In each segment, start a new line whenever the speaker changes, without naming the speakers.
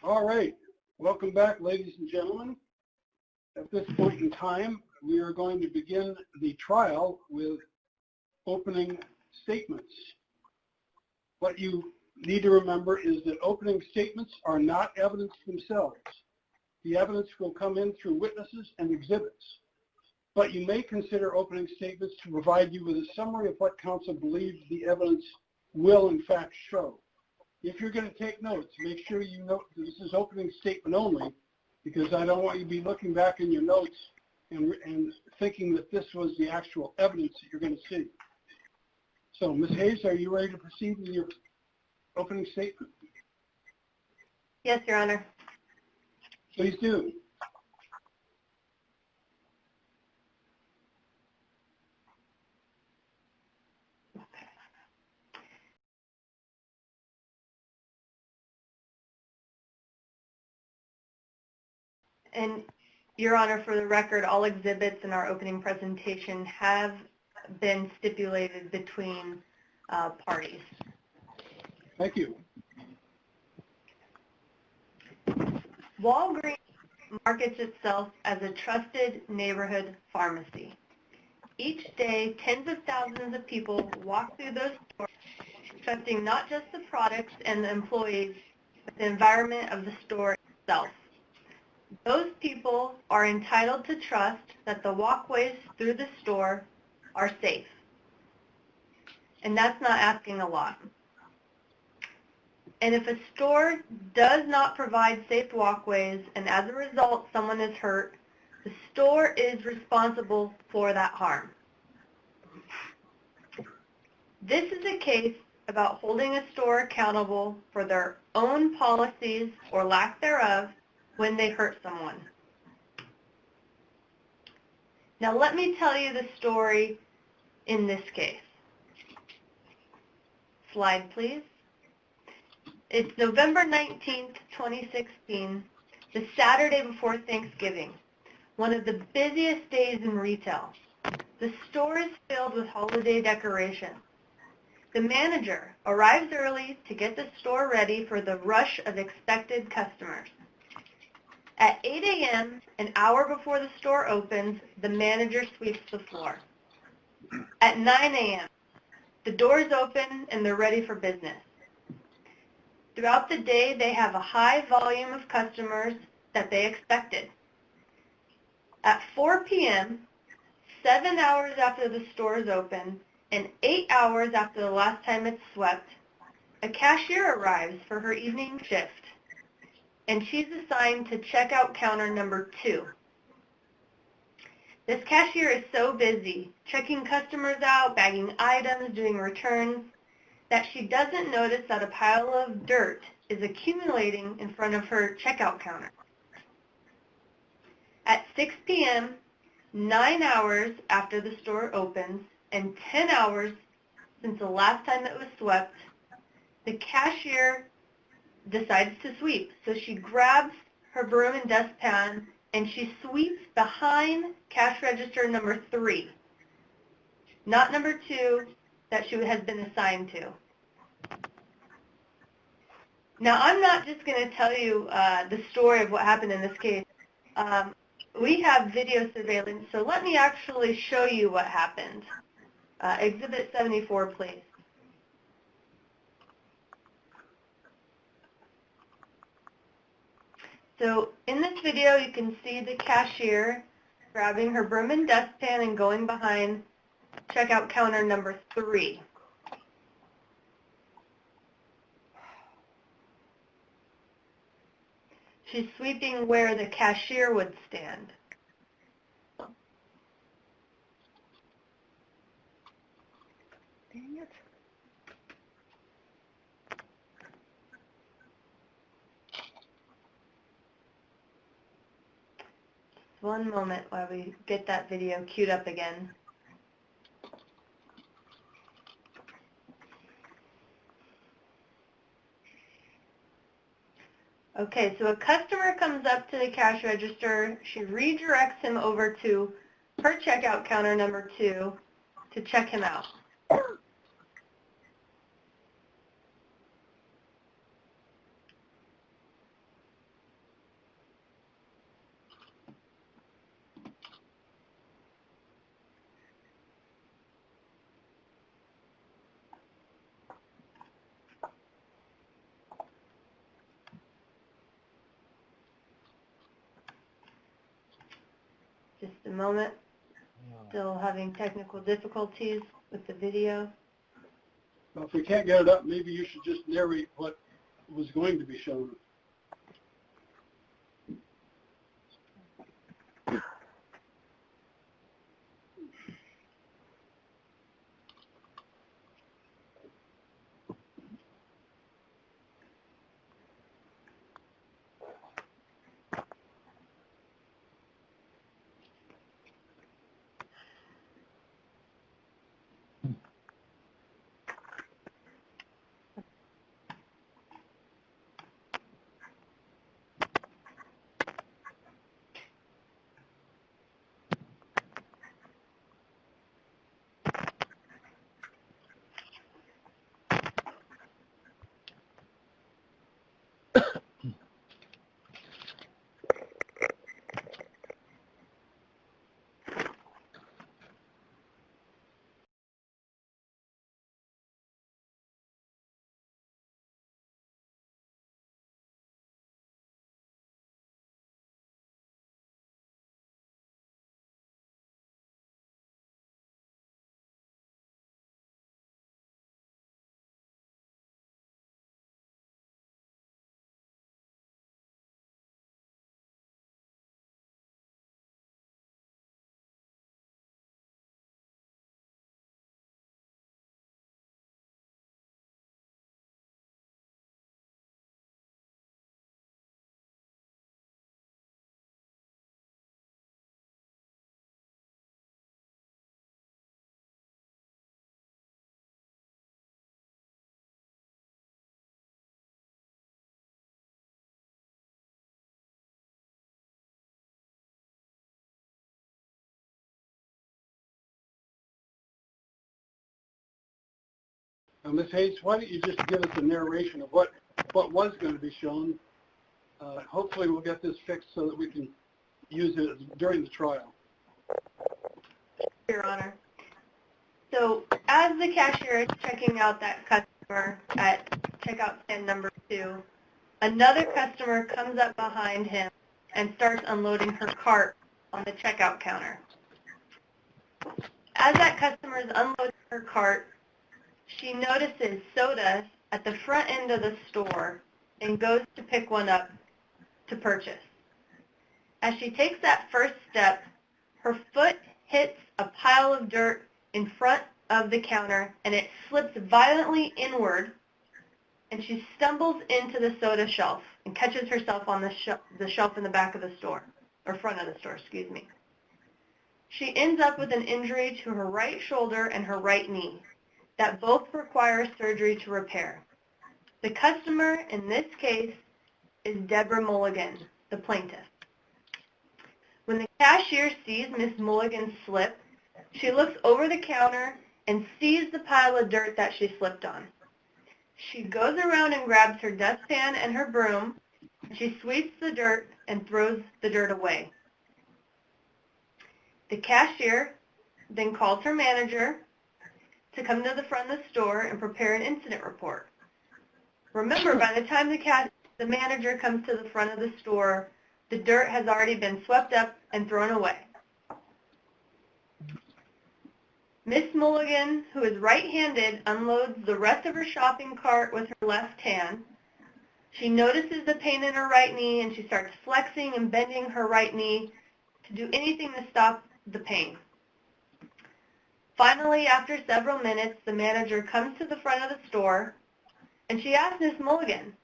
All right, welcome back, ladies and gentlemen. At this point in time, we are going to begin the trial with opening statements. What you need to remember is that opening statements are not evidence themselves. The evidence will come in through witnesses and exhibits, but you may consider opening statements to provide you with a summary of what counsel believes the evidence will in fact show. If you're going to take notes, make sure you note that this is opening statement only, because I don't want you to be looking back in your notes and thinking that this was the actual evidence that you're going to see. So, Ms. Hayes, are you ready to proceed with your opening statement?
Yes, Your Honor.
Please do.
And Your Honor, for the record, all exhibits in our opening presentation have been stipulated between parties.
Thank you.
Walgreens markets itself as a trusted neighborhood pharmacy. Each day, tens of thousands of people walk through those stores, trusting not just the products and the employees, but the environment of the store itself. Those people are entitled to trust that the walkways through the store are safe. And that's not asking a lot. And if a store does not provide safe walkways, and as a result someone is hurt, the store is responsible for that harm. This is a case about holding a store accountable for their own policies or lack thereof when they hurt someone. Now let me tell you the story in this case. Slide, please. It's November 19th, 2016, the Saturday before Thanksgiving, one of the busiest days in retail. The store is filled with holiday decorations. The manager arrives early to get the store ready for the rush of expected customers. At 8 a.m., an hour before the store opens, the manager sweeps the floor. At 9 a.m., the doors open and they're ready for business. Throughout the day, they have a high volume of customers that they expected. At 4 p.m., 7 hours after the store is open, and 8 hours after the last time it's swept, a cashier arrives for her evening shift, and she's assigned to checkout counter number 2. This cashier is so busy, checking customers out, bagging items, doing returns, that she doesn't notice that a pile of dirt is accumulating in front of her checkout counter. At 6 p.m., 9 hours after the store opens, and 10 hours since the last time it was swept, the cashier decides to sweep. So she grabs her broom and dustpan and she sweeps behind cash register number 3, not number 2 that she has been assigned to. Now, I'm not just going to tell you the story of what happened in this case. We have video surveillance, so let me actually show you what happened. Exhibit 74, please. So in this video, you can see the cashier grabbing her broom and dustpan and going behind checkout counter number 3. She's sweeping where the cashier would stand. Dang it. Just one moment while we get that video queued up again. Okay, so a customer comes up to the cash register. She redirects him over to her checkout counter number 2 to check him out. Just a moment. Still having technical difficulties with the video.
Well, if we can't get it up, maybe you should just narrate what was going to be shown. Ms. Hayes, why don't you just give us a narration of what was going to be shown? Hopefully we'll get this fixed so that we can use it during the trial.
Your Honor. So as the cashier is checking out that customer at checkout stand number 2, another customer comes up behind him and starts unloading her cart on the checkout counter. As that customer is unloading her cart, she notices soda at the front end of the store and goes to pick one up to purchase. As she takes that first step, her foot hits a pile of dirt in front of the counter and it slips violently inward, and she stumbles into the soda shelf and catches herself on the shelf in the back of the store, or front of the store, excuse me. She ends up with an injury to her right shoulder and her right knee that both require surgery to repair. The customer in this case is Deborah Mulligan, the plaintiff. When the cashier sees Miss Mulligan slip, she looks over the counter and sees the pile of dirt that she slipped on. She goes around and grabs her dustpan and her broom. She sweeps the dirt and throws the dirt away. The cashier then calls her manager to come to the front of the store and prepare an incident report. Remember, by the time the manager comes to the front of the store, the dirt has already been swept up and thrown away. Miss Mulligan, who is right-handed, unloads the rest of her shopping cart with her left hand. She notices the pain in her right knee, and she starts flexing and bending her right knee to do anything to stop the pain. Finally, after several minutes, the manager comes to the front of the store, and she asks Miss Mulligan,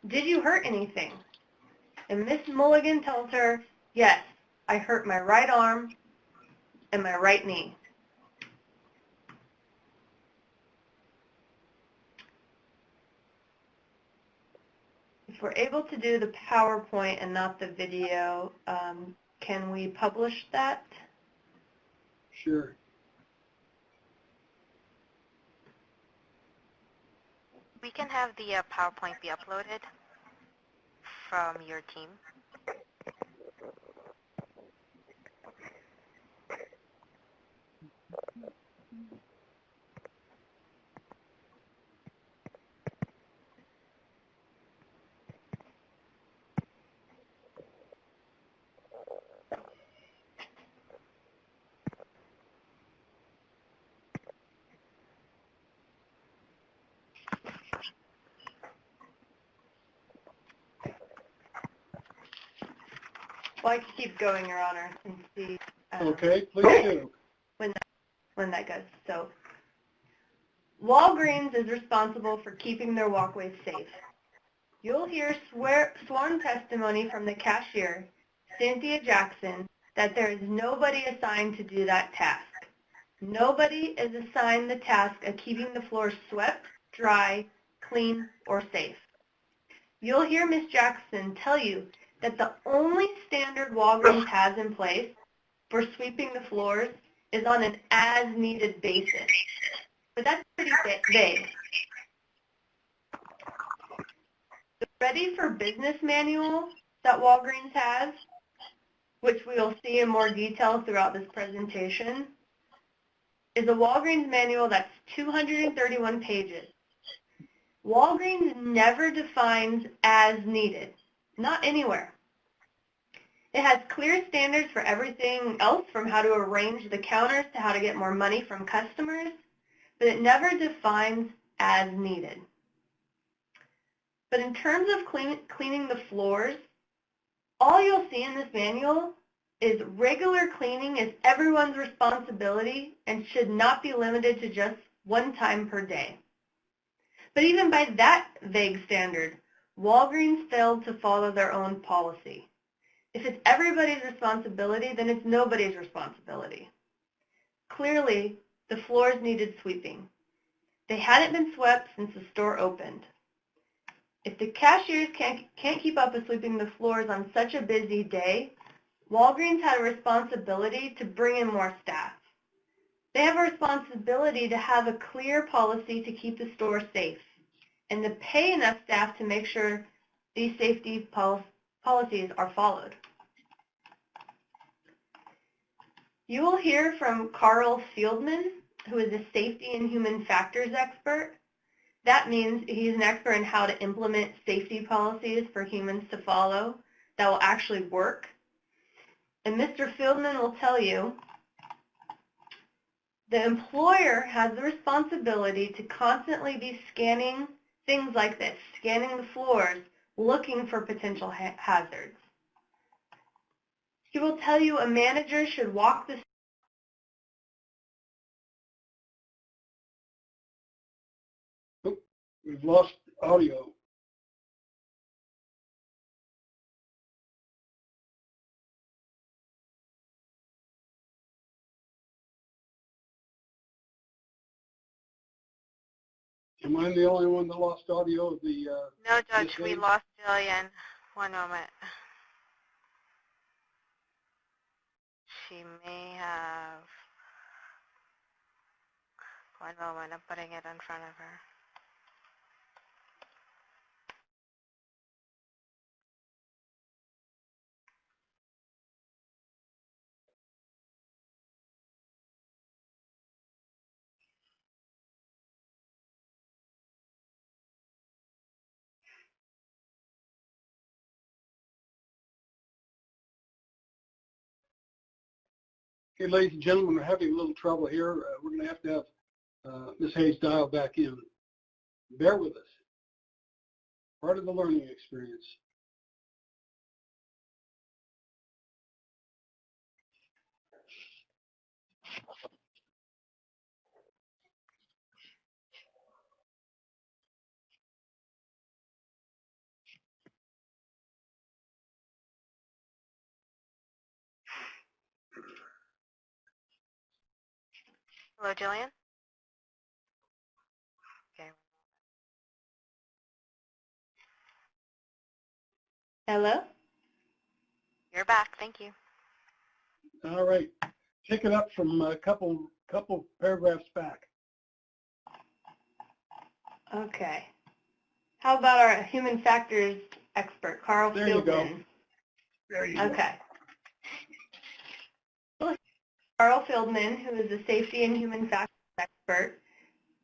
"Did you hurt anything?" And Miss Mulligan tells her, "Yes, I hurt my right arm and my right knee." If we're able to do the PowerPoint and not the video, can we publish that?
Sure.
We can have the PowerPoint be uploaded from your team.
Well, I can keep going, Your Honor, and see
Okay, please do.
when that goes. So, Walgreens is responsible for keeping their walkways safe. You'll hear sworn testimony from the cashier, Cynthia Jackson, that there is nobody assigned to do that task. Nobody is assigned the task of keeping the floors swept, dry, clean, or safe. You'll hear Ms. Jackson tell you that the only standard Walgreens has in place for sweeping the floors is on an as-needed basis. But that's pretty vague. The Ready for Business manual that Walgreens has, which we will see in more detail throughout this presentation, is a Walgreens manual that's 231 pages. Walgreens never defines as needed, not anywhere. It has clear standards for everything else, from how to arrange the counters to how to get more money from customers, but it never defines as needed. But in terms of cleaning the floors, all you'll see in this manual is regular cleaning is everyone's responsibility and should not be limited to just one time per day. But even by that vague standard, Walgreens failed to follow their own policy. If it's everybody's responsibility, then it's nobody's responsibility. Clearly, the floors needed sweeping. They hadn't been swept since the store opened. If the cashiers can't keep up with sweeping the floors on such a busy day, Walgreens had a responsibility to bring in more staff. They have a responsibility to have a clear policy to keep the store safe and to pay enough staff to make sure these safety policies are followed. You will hear from Carl Fieldman, who is a safety and human factors expert. That means he's an expert in how to implement safety policies for humans to follow that will actually work. And Mr. Fieldman will tell you the employer has the responsibility to constantly be scanning things like this, scanning the floors, looking for potential hazards. He will tell you a manager should walk the
We've lost audio. Am I the only one that lost audio of the...
No, Judge, we lost Jillian. One moment. She may have... One moment, I'm putting it in front of her.
Okay, ladies and gentlemen, we're having a little trouble here. We're going to have Ms. Hayes dial back in. Bear with us. Part of the learning experience.
Hello, Jillian? Okay.
Hello?
You're back. Thank you.
All right. Pick it up from a couple paragraphs back.
Okay. How about our human factors expert, Carl Fieldman?
There you go. There you go.
Okay. Carl Fieldman, who is a safety and human factors expert.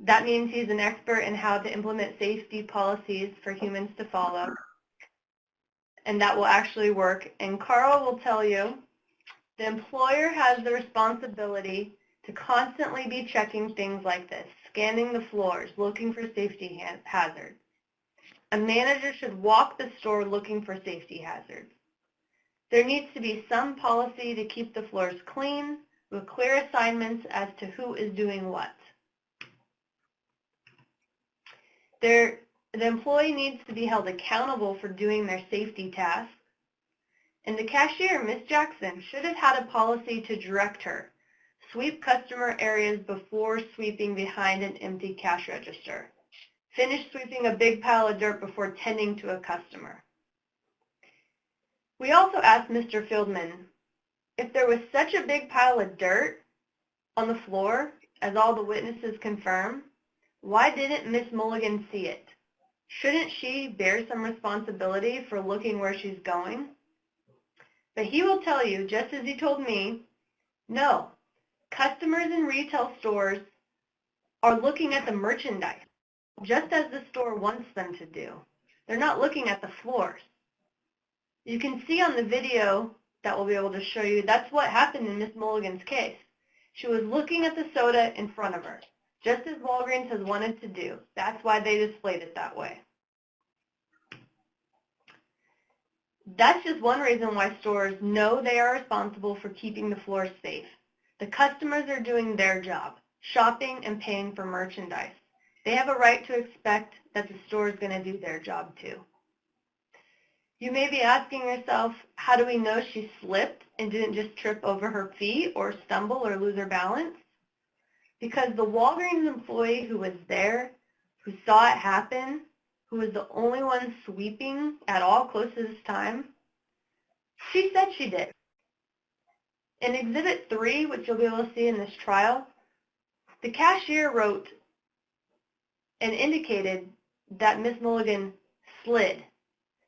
That means he's an expert in how to implement safety policies for humans to follow. And that will actually work. And Carl will tell you the employer has the responsibility to constantly be checking things like this, scanning the floors, looking for safety hazards. A manager should walk the store looking for safety hazards. There needs to be some policy to keep the floors clean with clear assignments as to who is doing what. The employee needs to be held accountable for doing their safety tasks. And the cashier, Ms. Jackson, should have had a policy to direct her. Sweep customer areas before sweeping behind an empty cash register. Finish sweeping a big pile of dirt before tending to a customer. We also asked Mr. Fieldman if there was such a big pile of dirt on the floor, as all the witnesses confirm, why didn't Ms. Mulligan see it? Shouldn't she bear some responsibility for looking where she's going? But he will tell you, just as he told me, no, customers in retail stores are looking at the merchandise, just as the store wants them to do. They're not looking at the floors. You can see on the video that we'll be able to show you, that's what happened in Ms. Mulligan's case. She was looking at the soda in front of her, just as Walgreens has wanted to do. That's why they displayed it that way. That's just one reason why stores know they are responsible for keeping the floors safe. The customers are doing their job, shopping and paying for merchandise. They have a right to expect that the store is going to do their job too. You may be asking yourself, how do we know she slipped and didn't just trip over her feet or stumble or lose her balance? Because the Walgreens employee who was there, who saw it happen, who was the only one sweeping at all close to this time, she said she did. In Exhibit 3, which you'll be able to see in this trial, the cashier wrote and indicated that Ms. Mulligan slid.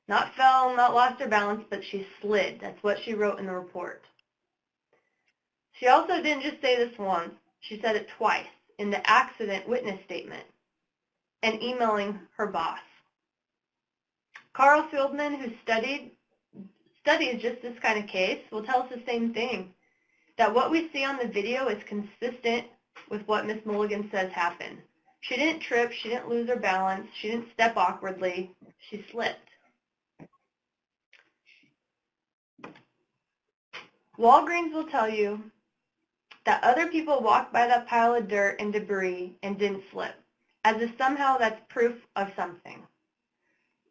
Not fell, not lost her balance, but she slid. That's what she wrote in the report. She also didn't just say this once. She said it twice in the accident witness statement and emailing her boss. Carl Fieldman, who studies just this kind of case, will tell us the same thing, that what we see on the video is consistent with what Ms. Mulligan says happened. She didn't trip, she didn't lose her balance, she didn't step awkwardly, she slipped. Walgreens will tell you that other people walked by that pile of dirt and debris and didn't slip, as if somehow that's proof of something.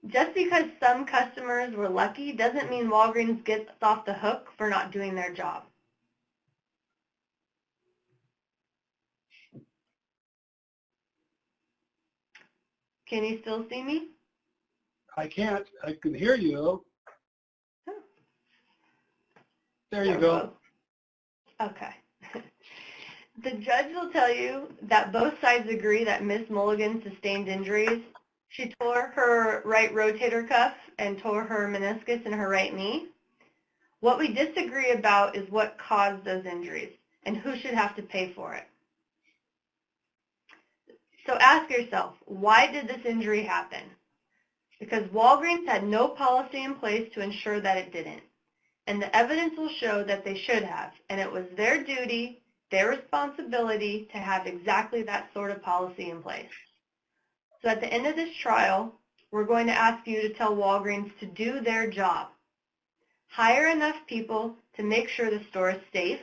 Just because some customers were lucky doesn't mean Walgreens gets off the hook for not doing their job. Can you still see me?
I can't. I can hear you, though. There you go.
Okay. The judge will tell you that both sides agree that Ms. Mulligan sustained injuries. She tore her right rotator cuff and tore her meniscus in her right knee. What we disagree about is what caused those injuries and who should have to pay for it. So ask yourself, why did this injury happen? Because Walgreens had no policy in place to ensure that it didn't. And the evidence will show that they should have, and it was their duty, their responsibility to have exactly that sort of policy in place. So at the end of this trial, we're going to ask you to tell Walgreens to do their job. Hire enough people to make sure the store is safe,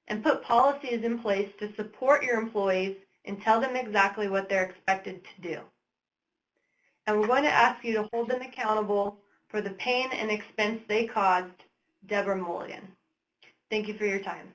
and put policies in place to support your employees and tell them exactly what they're expected to do. And we're going to ask you to hold them accountable for the pain and expense they caused Deborah Mulligan. Thank you for your time.